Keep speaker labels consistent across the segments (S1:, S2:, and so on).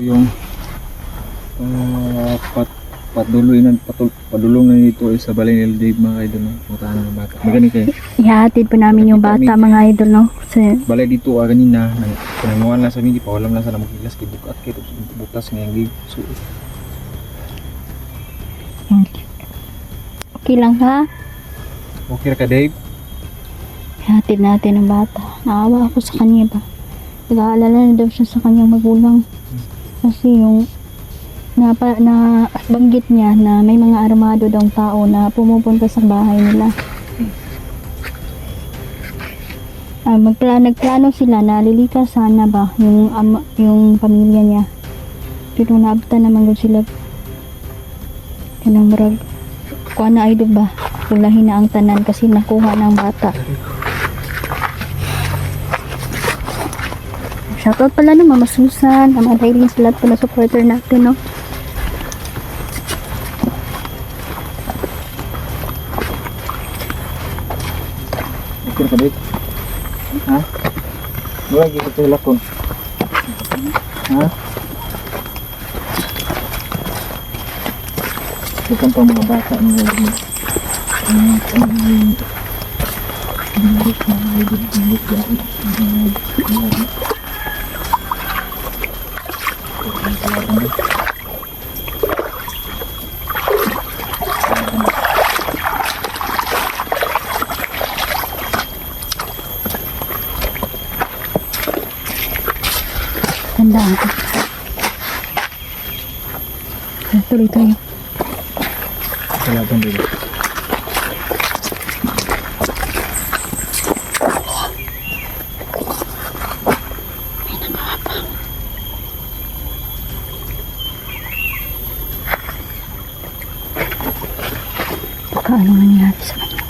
S1: Yung padulong na dito ay sa balay nila Dave mga idol, no? Puntahan ng bata. Magaling kayo.
S2: Ihatid po namin yung bata mga idol, no? Kasi
S1: Balay dito kanina, pinanguhan lang sa amin, di pa walang lang sa namagilas kay bukat kayo, butas ngayong Dave. So,
S2: okay lang ha?
S1: okay ka Dave?
S2: Ihatid natin ang bata. Naawa ako sa kanya ba? Nag-aalala na daw siya sa kanyang magulang. Kasi yung banggit niya na may mga armado daw tao na pumupunta sa bahay nila. Nagplano sila na lilikas sana ba yung pamilya niya. Pero naabtan naman daw sila. Kanang murag kuha na idol ba? Kulahin na ang tanan kasi nakuha ng bata. Shoutout pala ng Mama Susan, Mama Dailin, sa lahat po na supporter natin, no?
S1: Okay ka Dave? Ha? Wala gito sa lakon. Ha? Bukan pa mga bata ng lagi.
S2: Tandaan ko. Tuloy tayo.
S1: Kalaban dito.
S2: Kaano nangyari sa kanya?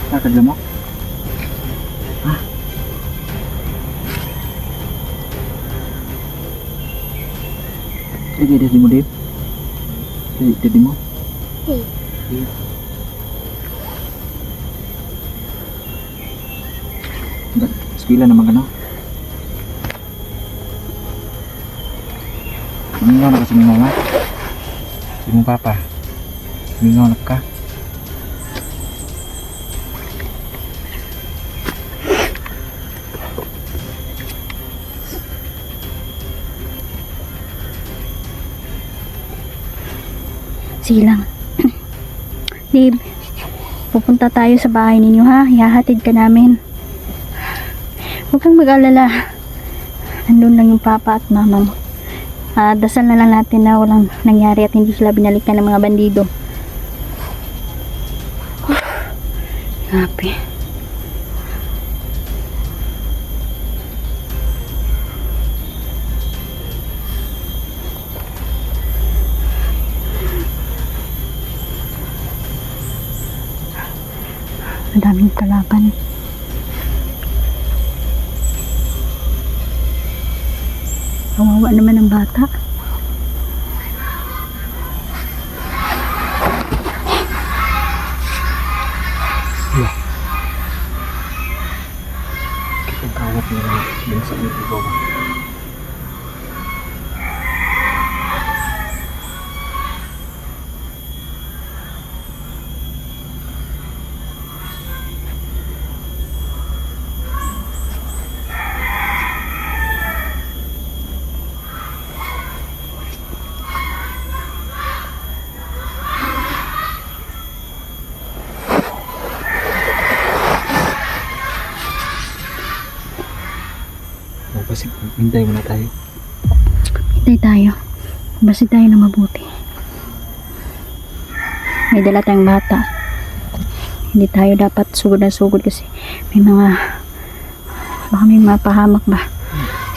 S2: Lakad mo? Ha? Jadi mo, Dave? Jadi mo? Sekolah naman ka na? Mingaw na ka sa mingaw nga? Si mong papa? Mingaw na ka? Sige lang. Dave, pupunta tayo sa bahay ninyo ha. Ihahatid ka namin. Huwag kang mag-alala. Nandun lang yung papa at mama mo. Dasal na lang natin na walang nangyari at hindi sila binalikan ng mga bandido. Grabe. Madaming kalaban. Kawawa naman ang bata.
S1: Yeah. Kitang kawat nila din sa iyo ba? Basta hintay muna tayo.
S2: Hintay tayo. Basta tayo na mabuti. May dala tayong bata. Hindi tayo dapat sugod na sugod kasi may mga baka may mapahamak ba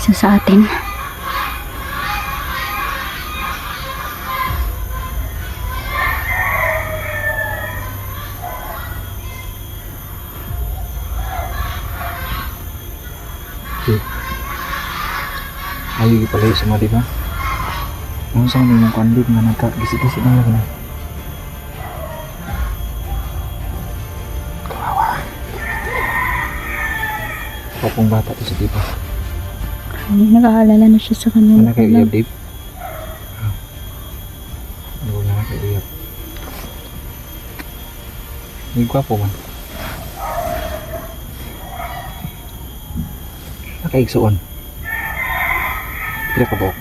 S2: isa sa atin.
S1: Okay. Ayaw pala yung sama, diba? Ang sa mga kandid na nagka-gisi-gisi na lang na. Kawawa. Papong bata to sa diba?
S2: Nag-aalala na siya sa kanya.
S1: Ano kayo iyab, Dave? Ano na kayo iyab? May gwapo man. Nakaigsoon. Kira ka ba?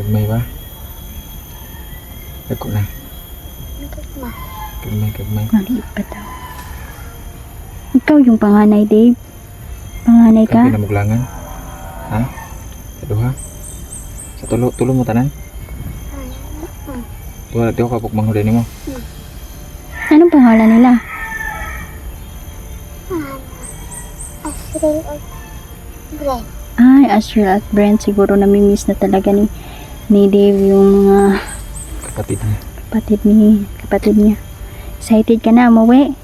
S1: Gagmay ba? Dagko na. Gagmay.
S2: Maliit pa daw. Ikaw yung panganay, Dave. Panganay ka?
S1: Kaya pinamuglangan? Ha? Sa duha? Sa tulo mo tanan? Tuwa, di ako kapag manghulin mo.
S2: Anong pangalan nila?
S3: Asriel at Brent.
S2: Ay, Asriel at Brent. Siguro namimiss na talaga ni Dave yung mga
S1: Kapatid niya.
S2: kapatid niya. Excited ka na umuwi?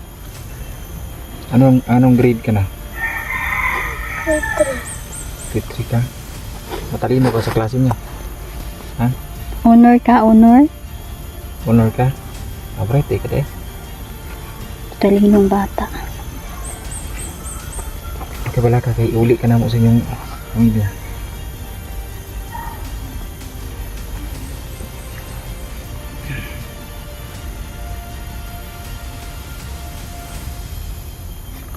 S1: Anong grade ka na?
S3: Grade
S1: Grade 3 ka? Matalino ka sa klase niya? Ha?
S2: Honor ka, honor?
S1: Honor ka? Bright eh ka eh.
S2: Talinong bata.
S1: Okay pala ka kay uli ka na mo sa inyong pamilya.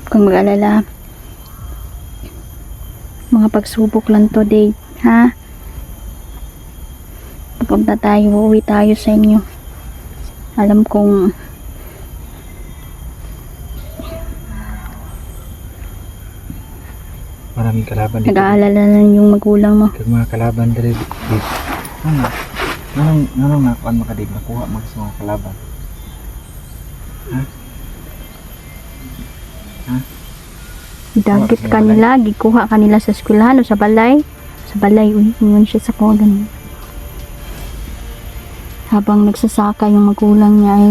S2: Kung mag-alala, mga pagsubok lang to, Dave. Ha? Pupunta tayo, uuwi tayo sa inyo. Alam kong
S1: Maraming kalaban dito.
S2: nag-aalala na yung magulang mo.
S1: Kag mga kalaban dito. Anong nakuan makadig nakuha mo sa mga kalaban?
S2: Dagit kanila, gikuha kanila sa eskwelahan o sa balay. Sa balay, uy, siya sa kogan. Habang nagsasaka yung magulang niya ay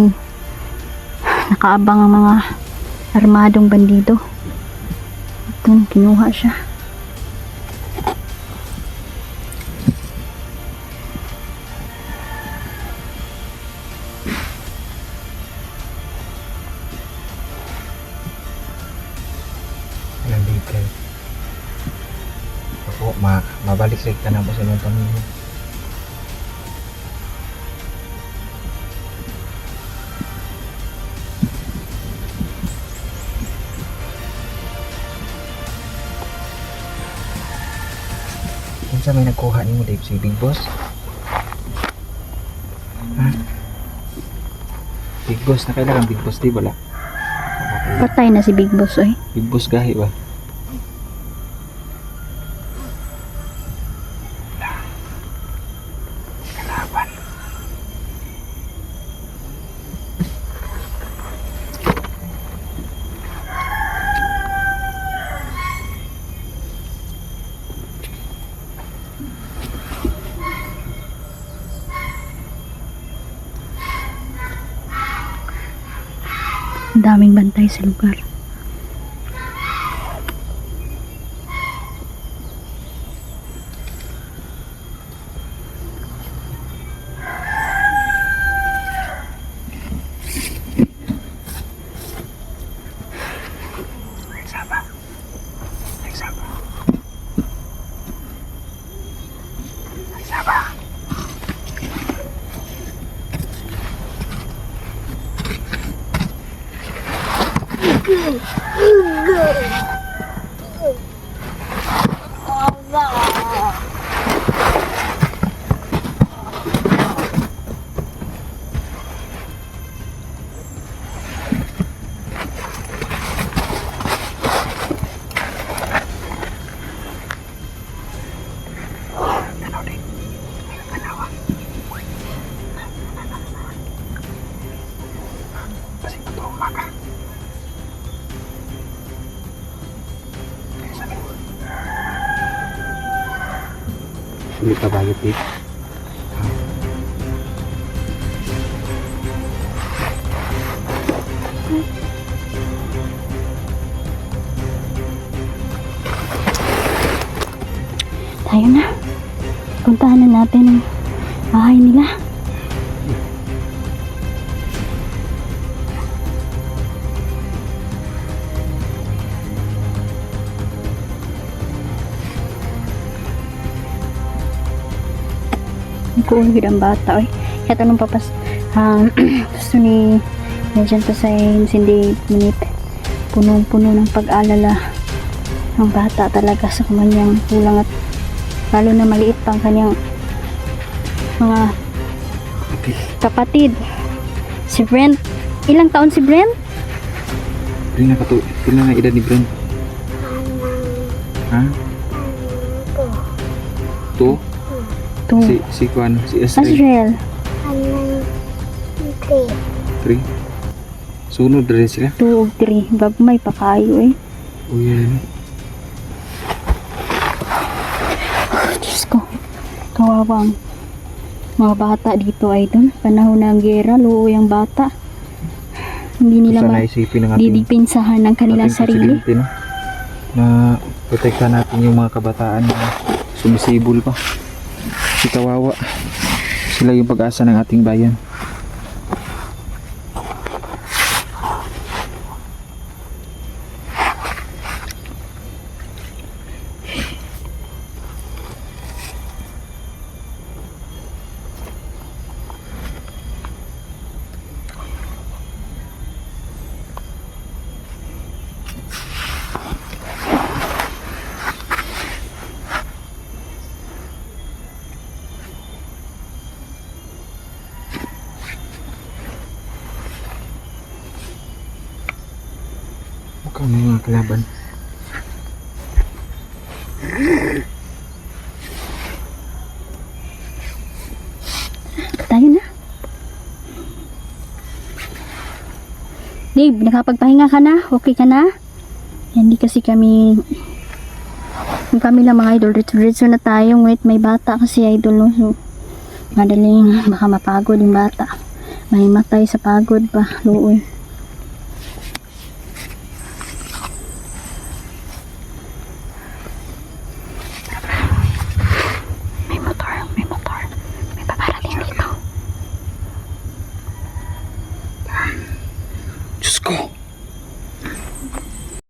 S2: nakaabang ang mga armadong bandido. Doon, kinuha siya.
S1: Ilang day kayo. Ako, mabalik sa na po sa inyong pamilya. Sa may nagkuha ni mo, Dave, si Big Boss? Ha? Big Boss, na kailangan Big Boss, di wala?
S2: Patay na si Big Boss, oy.
S1: Big Boss gahi ba? Wala.
S2: Ang daming bantay sa lugar.
S1: Sulit pa bayad dito.
S2: Tayo na. Puntahan na natin ang bahay nila. Nagkuulgid ang bata, oy. Kaya tanong papas, gusto ni Legend to Science, hindi minute. Punong-puno ng pag-alala ng bata talaga sa kanyang kulang at lalo na maliit pang kanyang mga kapatid. Si Brent, ilang taon si Brent?
S1: Pila na edad ni Brent? Ha? To? Si Kwan, si Esri.
S2: Asriel.
S3: Anang 3.
S1: 3. Sunod rin sila.
S2: 2 o 3. Bagmay pa kayo eh.
S1: O yan.
S2: Diyos ko. Kawawang mga bata dito ay doon. Panahon ng gera, luoy ang bata. Hindi nila
S1: Sana isipin ng ating
S2: didipinsahan ng kanilang sarili.
S1: presidente, no? Na protektahan natin yung mga kabataan na sumisibol pa. Si kawawa. Sila yung pag-asa ng ating bayan. Mukhang may mga kalaban.
S2: Tayo na. Dave, nakapagpahinga ka na? Okay ka na? Hindi kasi kami lang mga idol. Retso na tayo. Wait, may bata kasi idol. No? So, madaling baka mapagod yung bata. May matay sa pagod pa. Luoy. May motor. May paparating dito.
S1: Diyos ko.